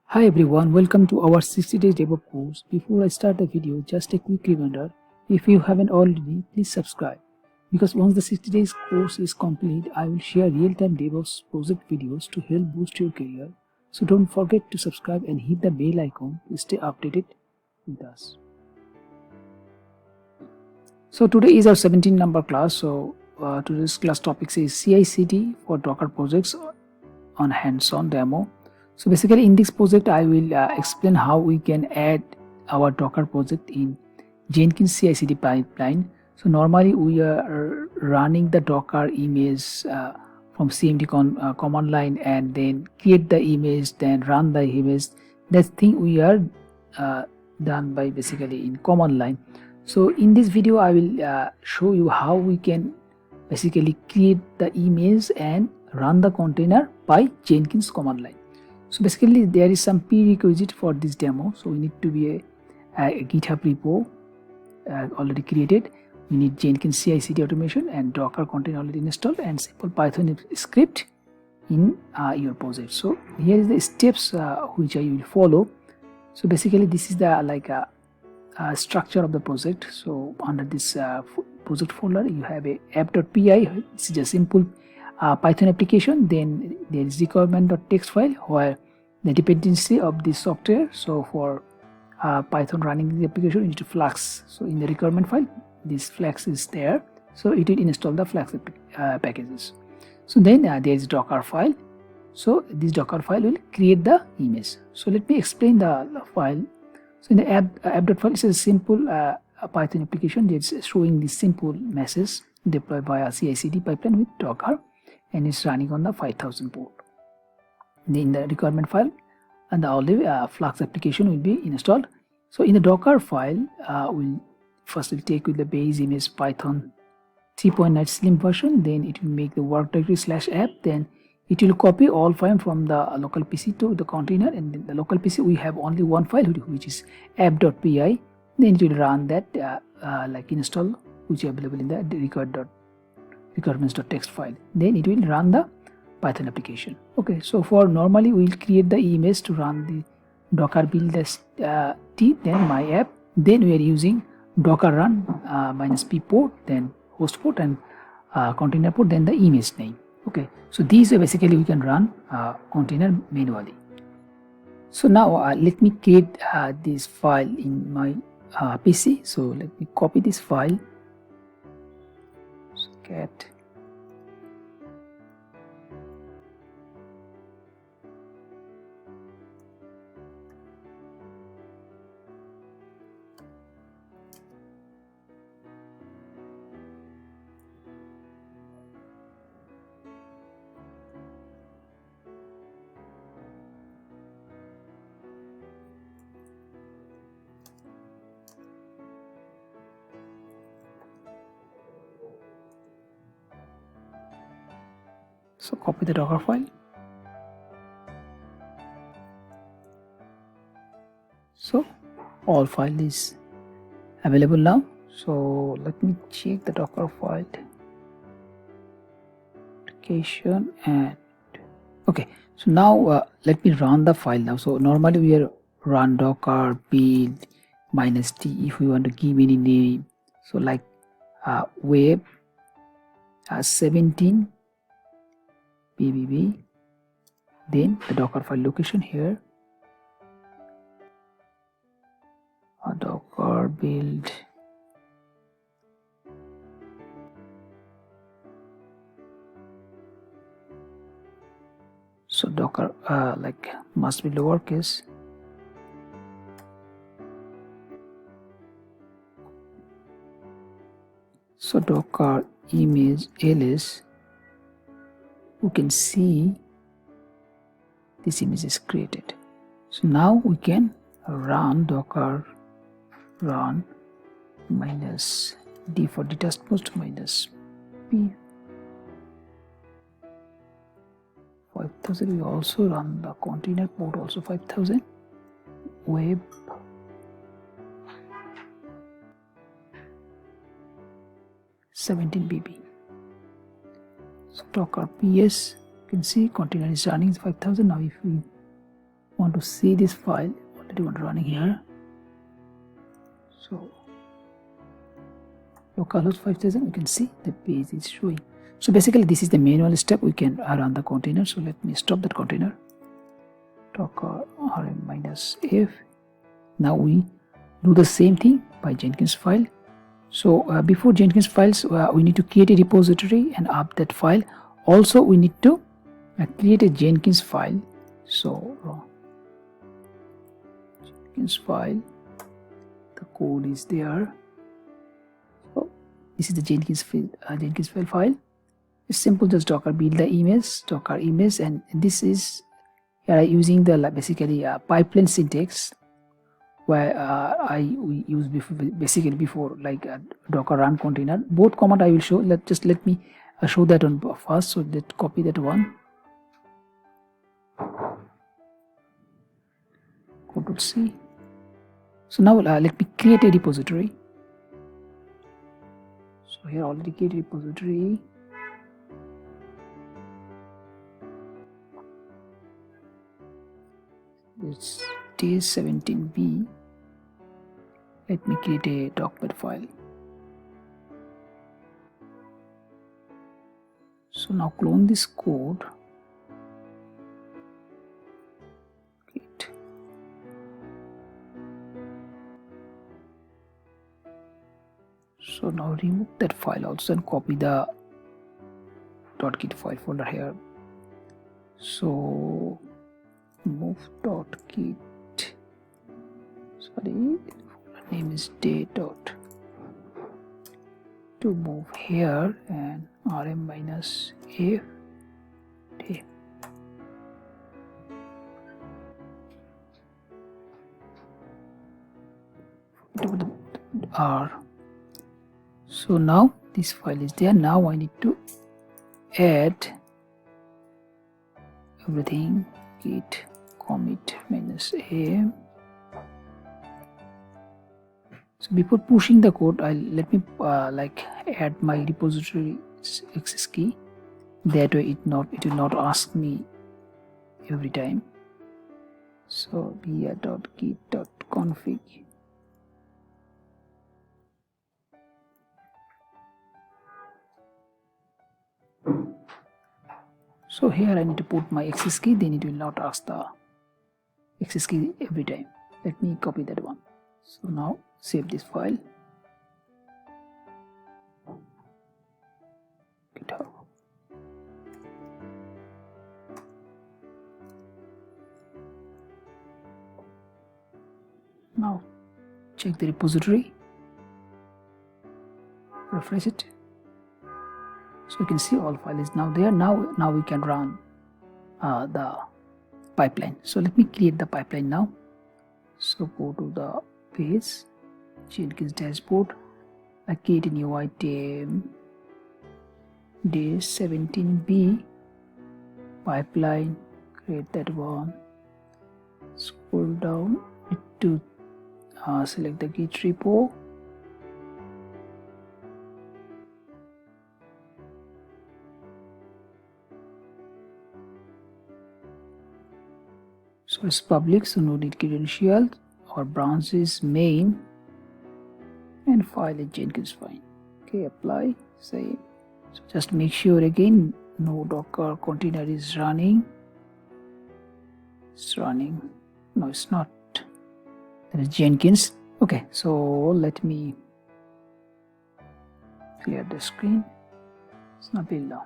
Hi everyone, welcome to our 60 days DevOps course. Before I start the video, just a quick reminder, if you haven't already, please subscribe. Because once the 60 days course is complete, I will share real-time DevOps project videos to help boost your career. So don't forget to subscribe and hit the bell icon to stay updated with us. So today is our 17 number class. So today's class topic is CI/CD for Docker projects on hands-on demo. So basically in this project I will explain how we can add our Docker project in Jenkins CI/CD pipeline. So normally we are running the Docker image from CMD command line and then create the image, then run the image. That thing we are done by basically in command line. So in this video I will show you how we can basically create the image and run the container by Jenkins command line. So basically there is some prerequisite for this demo. So we need to be a GitHub repo already created. We need Jenkins CI/CD automation and Docker container already installed and simple Python script in your project. So here is the steps which I will follow. So basically this is the structure of the project. So under this project folder you have a app.py. This is a simple Python application. Then there is requirement.txt file where the dependency of this software. So for Python running the application you need to Flask. So in the requirement file this Flask is there. So it will install the Flask packages. So then there is Docker file. So this Docker file will create the image. So let me explain the file. So in the app.file it's a simple Python application that's showing this simple message deployed via CI/CD pipeline with Docker, and it's running on the 5000 port. In the requirement file and the only Flask application will be installed. So in the Docker file we'll take with the base image Python 3.9 slim version. Then it will make the work directory /app. Then it will copy all files from the local PC to the container, and in the local PC we have only one file which is app.py. Then it will run that like install which is available in the requirements.txt file. Then it will run the Python application. Okay, so for normally we will create the image to run the Docker build -t, then my app. Then we are using Docker run -p port, then host port and container port, then the image name. Okay, so these are basically we can run container manually. So now let me create this file in my PC. So let me copy this file. So cat So copy the Docker file. So all file is available now. So let me check the Docker file application and okay. So now let me run the file now. So normally we are run Docker build -t if we want to give any name. So like web 17 BBB, then the Docker file location here, Docker build so Docker like must be lowercase. So Docker image ls, you can see this image is created. So now we can run Docker run -d for the task post -p 5000. We also run the container port also 5000, web /17 BB. So Docker ps, you can see container is running 5000. Now if we want to see this file, already one running here. So localhost 5000, you can see the page is showing. So basically this is the manual step. We can run the container. So let me stop that container. Docker rm-f. Now we do the same thing by Jenkinsfile. So before Jenkinsfiles, we need to create a repository and up that file. Also we need to create a Jenkins file. So Jenkins file, the code is there. So this is the Jenkins file file. It's simple, just Docker build the image, Docker image, and this is here using the basically pipeline syntax, where we use before like Docker run container. Both command I will show. Let me show that on first. So let's copy that one. Ctrl C. So now let me create a repository. So here already create a repository. It's Day-17b. Let me create a document file. So now clone this code. Great. So now remove that file also and copy the .git file folder here. So move .git, sorry, name is day dot, to move here and rm-f day. R. So now this file is there. Now I need to add everything. Git commit -a. So before pushing the code, let me like add my repository access key. That way it will not ask me every time. So beer.git.config. So here I need to put my access key, then it will not ask the access key every time. Let me copy that one. So now save this file. GitHub. Now check the repository. Refresh it. So you can see all file is now there. Now we can run the pipeline. So let me create the pipeline now. So go to the page, Jenkins dashboard. I create a new item, Day-17b pipeline. Create that one. Scroll down to select the Git repo. So it's public, so no need credentials. Our branch is main and file is Jenkinsfile. Okay, apply, save. So just make sure again no Docker container is running. It's running. No, it's not. That is Jenkins. Okay, so let me clear the screen. It's not built now.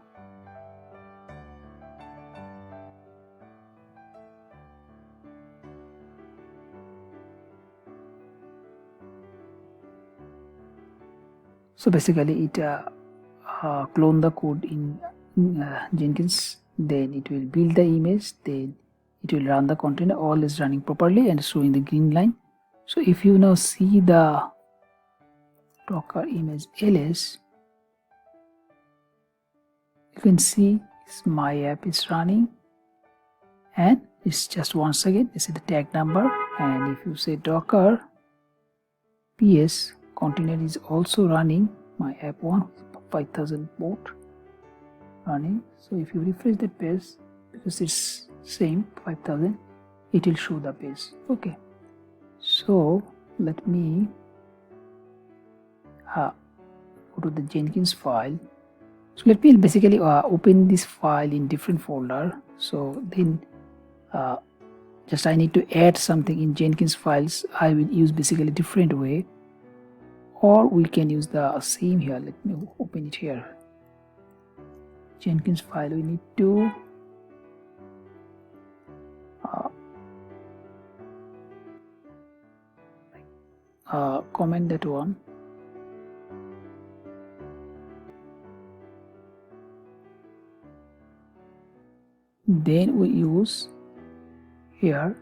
So basically it clone the code in Jenkins, then it will build the image, then it will run the container. All is running properly and showing the green line. So if you now see the Docker image ls, you can see my app is running and it's just once again, this is the tag number, and if you say Docker ps container is also running, my app 1 5000 port running. So if you refresh the page, because it's same 5000, it will show the page. Okay, so let me go to the Jenkins file. So let me basically open this file in different folder. So then just I need to add something in Jenkins files. I will use basically different way, or we can use the same here. Let me open it here. Jenkins file, we need to comment that one. Then we use here,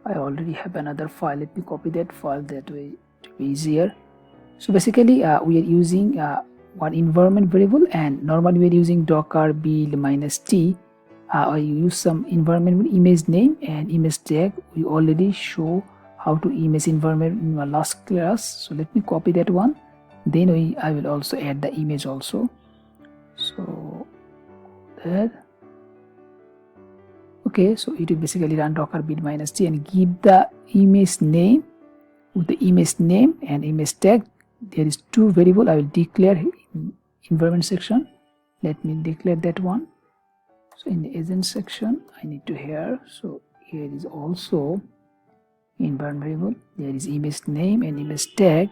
I already have another file. Let me copy that file, that way it will be easier. So basically we are using one environment variable, and normally we are using docker build -t. I use some environment image name and image tag. We already show how to image environment in my last class. So let me copy that one. Then I will also add the image also. So that. Okay, so it will basically run docker build -t and give the image name with the image name and image tag. There is two variable I will declare in environment section. Let me declare that one. So in the agent section I need to here, so here is also environment variable. There is image name and image tag.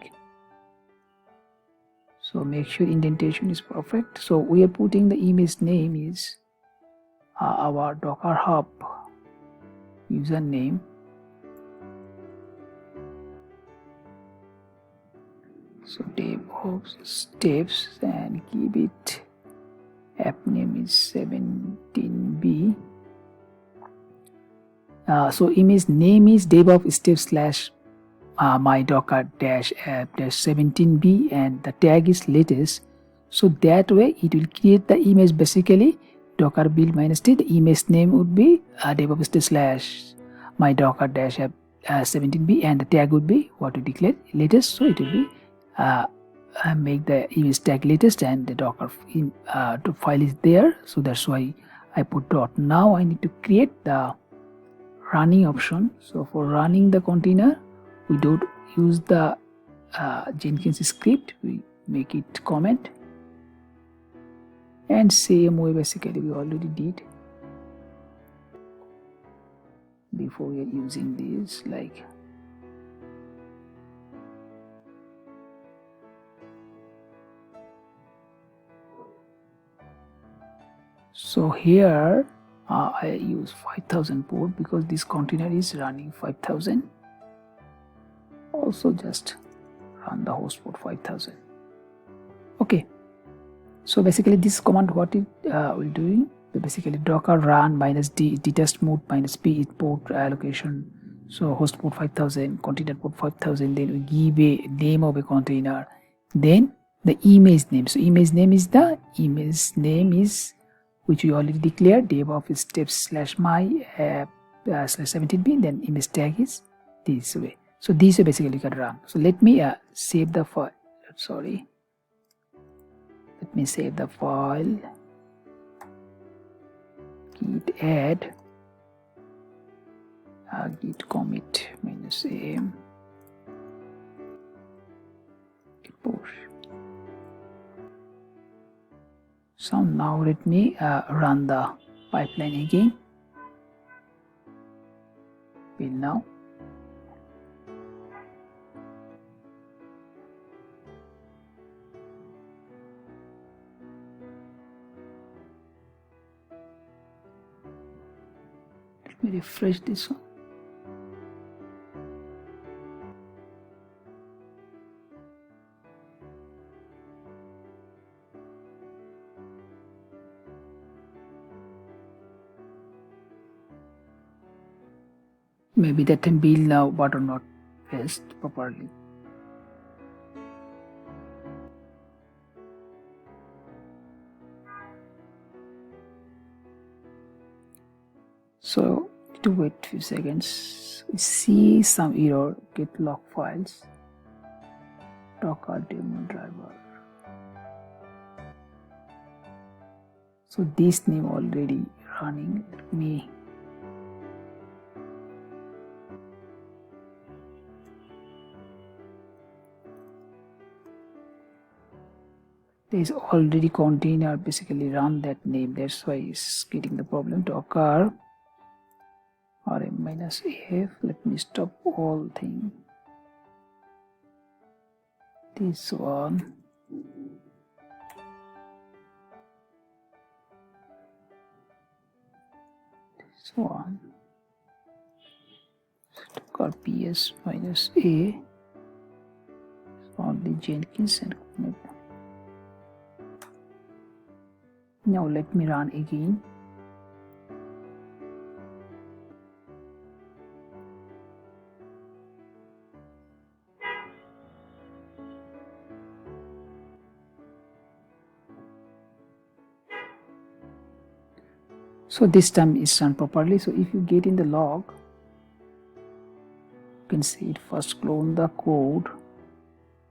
So make sure indentation is perfect. So we are putting the image name is our Docker Hub username. So DevOps steps and give it app name is 17b. So image name is DevOps steps slash my docker dash app dash 17b, and the tag is latest. So that way it will create the image basically docker build -t. The image name would be DevOps steps slash my docker dash app 17b, and the tag would be what we declared latest. So it will be make the image tag latest, and the docker file is there. So that's why I put dot. Now I need to create the running option. So for running the container, we don't use the Jenkins script. We make it comment, and same way basically we already did before we are using this, like so here I use 5000 port because this container is running 5000. Also just run the host port 5000. Okay, so basically this command what it will do, basically docker run -d detest mode -p port allocation. So host port 5000, container port 5000, then we give a name of a container, then the image name. So image name is the image name is which we already declared, DevOps steps slash my app slash 17b, then image tag is this way. So this way basically you can run. So let me save the file. Sorry, let me save the file. Git add git commit -m git push. So now let me run the pipeline again. Build now. Let me refresh this one. Maybe that can build now button not pressed properly. So to wait few seconds. We see some error, get log files, docker demo driver. So this name already running. Let me there is already container basically run that name, that's why it's getting the problem. Docker rm-af. Let me stop all thing. This one, this one, docker ps -a on the Jenkins and now let me run again. So this time it's run properly. So if you get in the log, you can see it first clone the code,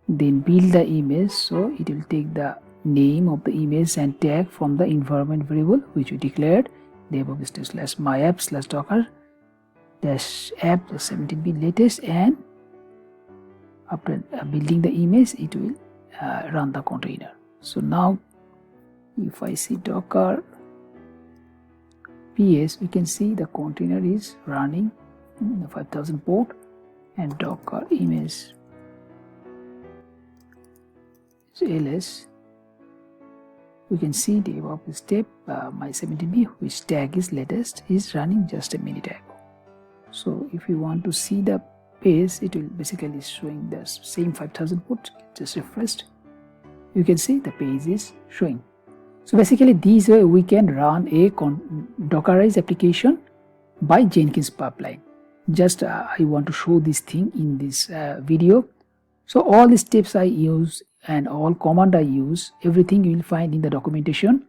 then build the image. So it will take the name of the image and tag from the environment variable which we declared, DevOps /myapp/docker -app 17 latest, and after building the image it will run the container. So now if I see docker ps, we can see the container is running in the 5000 port, and docker image ls, we can see DevOps step my17b, which tag is latest, is running just a minute ago. So if you want to see the page, it will basically showing the same 5000 port. Just refreshed, you can see the page is showing. So basically this way we can run a Dockerized application by Jenkins Pipeline. Just I want to show this thing in this video. So all the steps I use and all command I use, everything you will find in the documentation.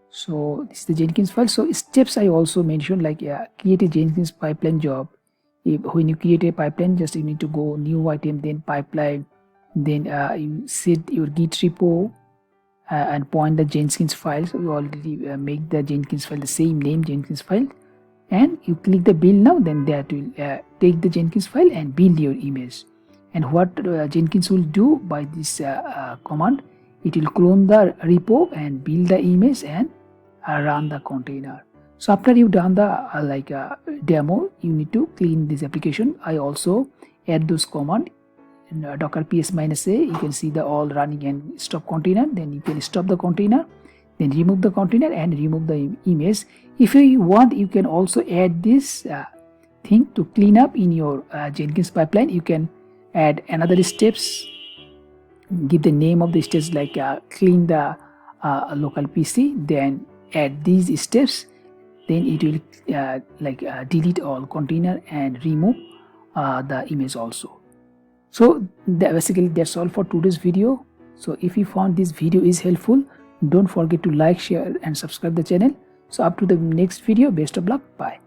So this is the Jenkins file. So steps I also mentioned, like create a Jenkins pipeline job. When you create a pipeline, just you need to go new item, then pipeline, then you set your git repo and point the Jenkins file. So you already make the Jenkins file the same name, Jenkins file, and you click the build now, then that will take the Jenkins file and build your image. And what Jenkins will do by this command, it will clone the repo and build the image and run the container. So after you've done the demo, you need to clean this application. I also add those command in docker ps -a. You can see the all running and stop container. Then you can stop the container, then remove the container and remove the image. If you want, you can also add this thing to clean up in your Jenkins pipeline. You can add another steps, give the name of the steps like clean the local PC, then add these steps, then it will delete all container and remove the image also. So basically that's all for today's video. So if you found this video is helpful, don't forget to like, share and subscribe the channel. So up to the next video, best of luck, bye.